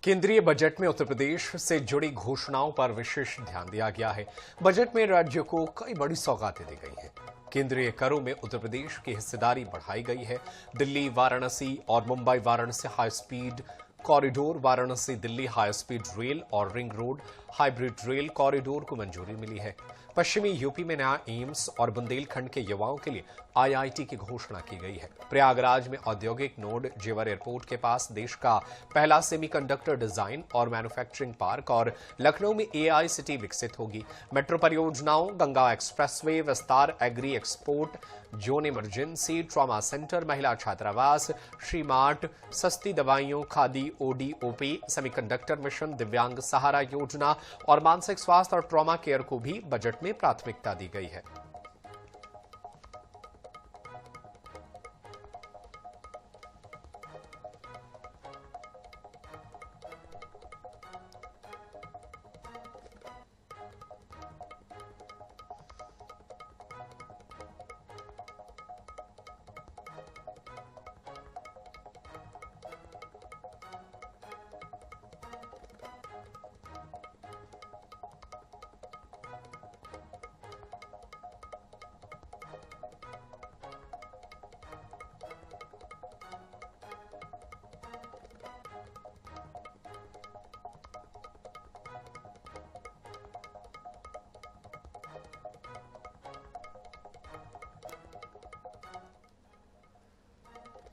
केंद्रीय बजट में उत्तर प्रदेश से जुड़ी घोषणाओं पर विशेष ध्यान दिया गया है। बजट में राज्य को कई बड़ी सौगातें दी गई हैं। केंद्रीय करों में उत्तर प्रदेश की हिस्सेदारी बढ़ाई गई है। दिल्ली वाराणसी और Mumbai Varanasi high speed corridor, Varanasi Delhi high speed rail और ring road hybrid rail corridor को मंजूरी मिली है। पश्चिमी यूपी में नया एम्स और बुंदेलखंड के युवाओं के लिए आईआईटी की घोषणा की गई है। प्रयागराज में औद्योगिक नोड जेवर एयरपोर्ट के पास देश का पहला सेमीकंडक्टर डिजाइन और मैन्युफैक्चरिंग पार्क और लखनऊ में एआई सिटी विकसित होगी। मेट्रो परियोजनाओं, गंगा एक्सप्रेसवे विस्तार, agri export zone, emergency trauma centre, महिला छात्रावास, श्री मार्ट, सस्ती दवाइयों, khadi, OD, OP, semiconductor mission, दिव्यांग सहारा योजना और मानसिक स्वास्थ्य और ट्रॉमा केयर को भी बजट में प्राथमिकता दी गई है।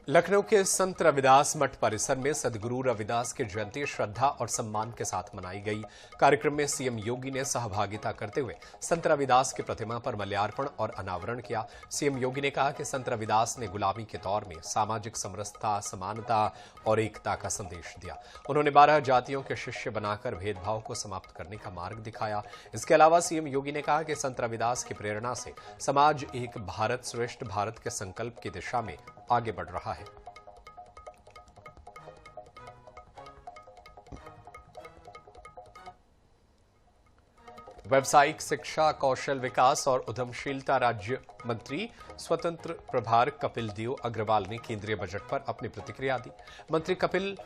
लखनऊ के संत रविदास मठ परिसर में सदगुरु रविदास की जयंती श्रद्धा और सम्मान के साथ मनाई गई। कार्यक्रम में सीएम योगी ने सहभागिता करते हुए संत रविदास की प्रतिमा पर माल्यार्पण और अनावरण किया। सीएम योगी ने कहा कि संत रविदास ने गुलामी के दौर में सामाजिक समरसता, समानता और एकता का संदेश दिया। उन्होंने 12 जातियों के शिष्य बनाकर भेदभाव को समाप्त करने का मार्ग दिखाया। इसके अलावा सीएम योगी ने कहा कि संत रविदास की प्रेरणा से समाज एक भारत श्रेष्ठ भारत के संकल्प की दिशा में आगे बढ़ रहा है। व्यावसायिक शिक्षा, कौशल विकास और उद्यमशीलता राज्य मंत्री स्वतंत्र प्रभार कपिल देव अग्रवाल ने केंद्रीय बजट पर अपनी प्रतिक्रिया दी। मंत्री कपिल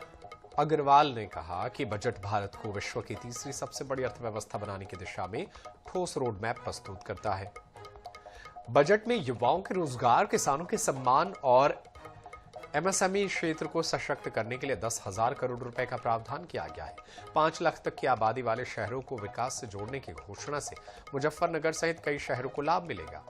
अग्रवाल ने कहा कि बजट भारत को विश्व की तीसरी सबसे बड़ी अर्थव्यवस्था बनाने की दिशा में ठोस रोड मैप प्रस्तुत करता है। बजट में युवाओं के रोजगार, किसानों के सम्मान और एमएसएमई क्षेत्र को सशक्त करने के लिए 10,000 करोड़ रुपए का प्रावधान किया गया है। 5 लाख तक की आबादी वाले शहरों को विकास से जोड़ने की घोषणा से मुजफ्फरनगर सहित कई शहरों को लाभ मिलेगा।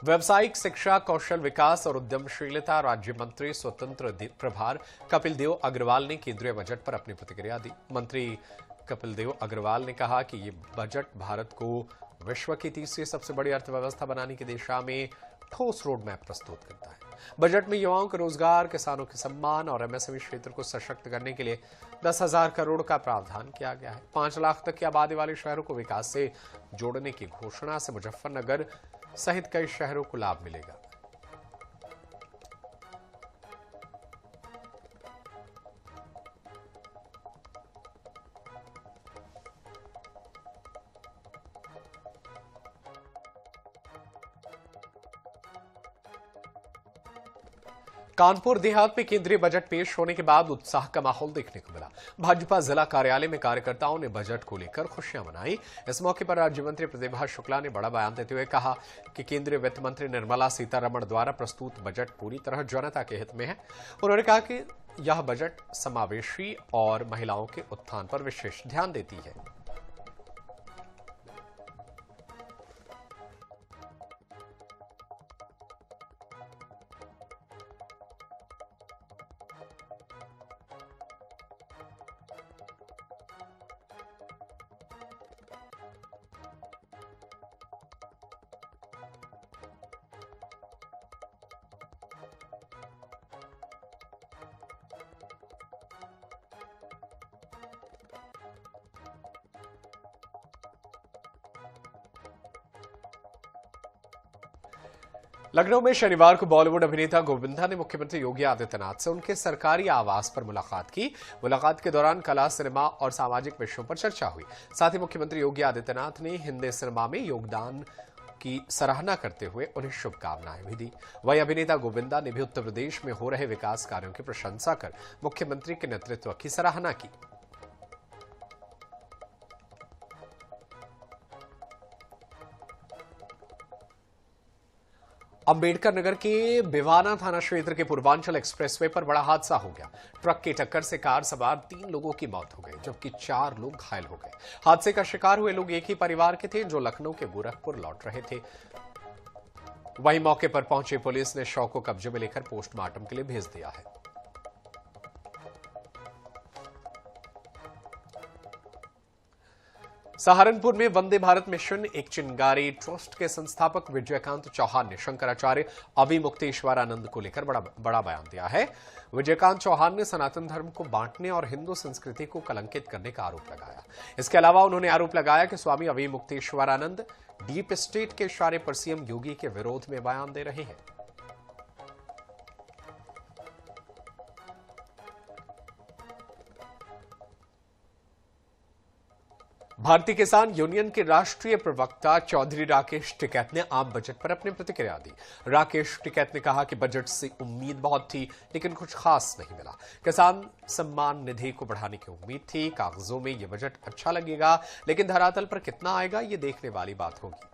व्यावसायिक शिक्षा, कौशल विकास और उद्यमशीलता राज्य मंत्री स्वतंत्र प्रभार कपिल देव अग्रवाल ने केंद्रीय बजट पर अपनी प्रतिक्रिया दी। मंत्री कपिल देव अग्रवाल ने कहा कि ये बजट भारत को विश्व की तीसरी सबसे बड़ी अर्थव्यवस्था बनाने की दिशा में ठोस रोड मैप प्रस्तुत करता है। बजट में युवाओं के रोजगार, किसानों के सम्मान और एमएसएमई क्षेत्र को सशक्त करने के लिए 10,000 करोड़ का प्रावधान किया गया है। 5 लाख तक की आबादी वाले शहरों को विकास से जोड़ने की घोषणा से मुजफ्फरनगर सहित कई शहरों को लाभ मिलेगा। कानपुर देहात में केंद्रीय बजट पेश होने के बाद उत्साह का माहौल देखने को मिला। भाजपा जिला कार्यालय में कार्यकर्ताओं ने बजट को लेकर खुशियां मनाई। इस मौके पर राज्य मंत्री प्रतिभा शुक्ला ने बड़ा बयान देते हुए कहा कि केंद्रीय वित्त मंत्री निर्मला सीतारमण द्वारा प्रस्तुत बजट पूरी तरह जनता के हित में है। उन्होंने कहा कि यह बजट समावेशी और महिलाओं के उत्थान पर विशेष ध्यान देती है। लखनऊ में शनिवार को बॉलीवुड अभिनेता गोविंदा ने मुख्यमंत्री योगी आदित्यनाथ से उनके सरकारी आवास पर मुलाकात की। मुलाकात के दौरान कला, सिनेमा और सामाजिक विषयों पर चर्चा हुई। साथ ही मुख्यमंत्री योगी आदित्यनाथ ने हिंदी सिनेमा में योगदान की सराहना करते हुए उन्हें शुभकामनाएं भी दी। वहीं अभिनेता गोविंदा ने भी उत्तर प्रदेश में हो रहे विकास कार्यों की प्रशंसा कर मुख्यमंत्री के नेतृत्व की सराहना की। अंबेडकर नगर के भिवाना थाना क्षेत्र के पूर्वांचल एक्सप्रेसवे पर बड़ा हादसा हो गया। ट्रक की टक्कर से कार सवार 3 लोगों की मौत हो गई, जबकि 4 लोग घायल हो गए। हादसे का शिकार हुए लोग एक ही परिवार के थे, जो लखनऊ के गोरखपुर लौट रहे थे। वहीं मौके पर पहुंची पुलिस ने शव को कब्जे में लेकर पोस्टमार्टम के लिए भेज दिया है। सहारनपुर में वंदे भारत मिशन एक चिंगारी ट्रस्ट के संस्थापक विजयकांत चौहान ने शंकराचार्य अभिमुक्तेश्वरानंद को लेकर बड़ा बयान दिया है। विजयकांत चौहान ने सनातन धर्म को बांटने और हिंदू संस्कृति को कलंकित करने का आरोप लगाया। इसके अलावा उन्होंने आरोप लगाया कि स्वामी अभिमुक्तेश्वरानंद डीप स्टेट के इशारे पर सीएम योगी के विरोध में बयान दे रहे हैं। भारतीय किसान यूनियन के राष्ट्रीय प्रवक्ता चौधरी राकेश टिकैत ने आम बजट पर अपनी प्रतिक्रिया दी। राकेश टिकैत ने कहा कि बजट से उम्मीद बहुत थी, लेकिन कुछ खास नहीं मिला। किसान सम्मान निधि को बढ़ाने की उम्मीद थी। कागजों में यह बजट अच्छा लगेगा, लेकिन धरातल पर कितना आएगा ये देखने वाली बात होगी।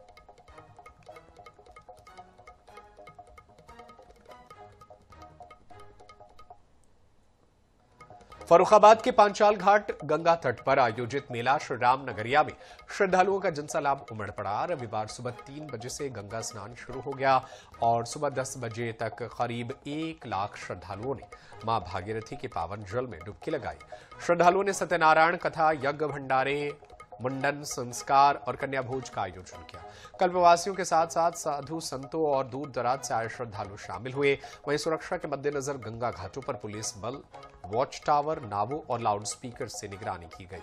फर्रुखाबाद के पांचाल घाट गंगा तट पर आयोजित मेला श्री राम नगरिया में श्रद्धालुओं का जनसैलाब उमड़ पड़ा। रविवार सुबह 3 बजे से गंगा स्नान शुरू हो गया और सुबह 10 बजे तक करीब 1 लाख श्रद्धालुओं ने मां भागीरथी के पावन जल में डुबकी लगाई। श्रद्धालुओं ने सत्यनारायण कथा, यज्ञ भंडारे, मुंडन संस्कार और कन्या भोज का आयोजन किया। कल्पवासियों के साथ साथ साधु संतों और दूर दराज से आए श्रद्धालु शामिल हुए। वहीं सुरक्षा के मद्देनजर गंगा घाटों पर पुलिस बल, वॉच टावर, नावों और लाउड स्पीकर से निगरानी की गई।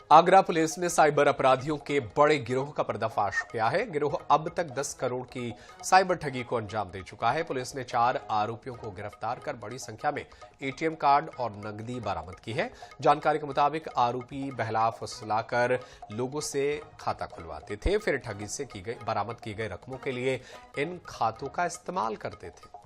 आगरा पुलिस ने साइबर अपराधियों के बड़े गिरोह का पर्दाफाश किया है। गिरोह अब तक 10 करोड़ की साइबर ठगी को अंजाम दे चुका है। पुलिस ने 4 आरोपियों को गिरफ्तार कर बड़ी संख्या में एटीएम कार्ड और नकदी बरामद की है। जानकारी के मुताबिक आरोपी बहला फुसलाकर लोगों से खाता खुलवाते थे, फिर ठगी से बरामद की गई रकमों के लिए इन खातों का इस्तेमाल करते थे।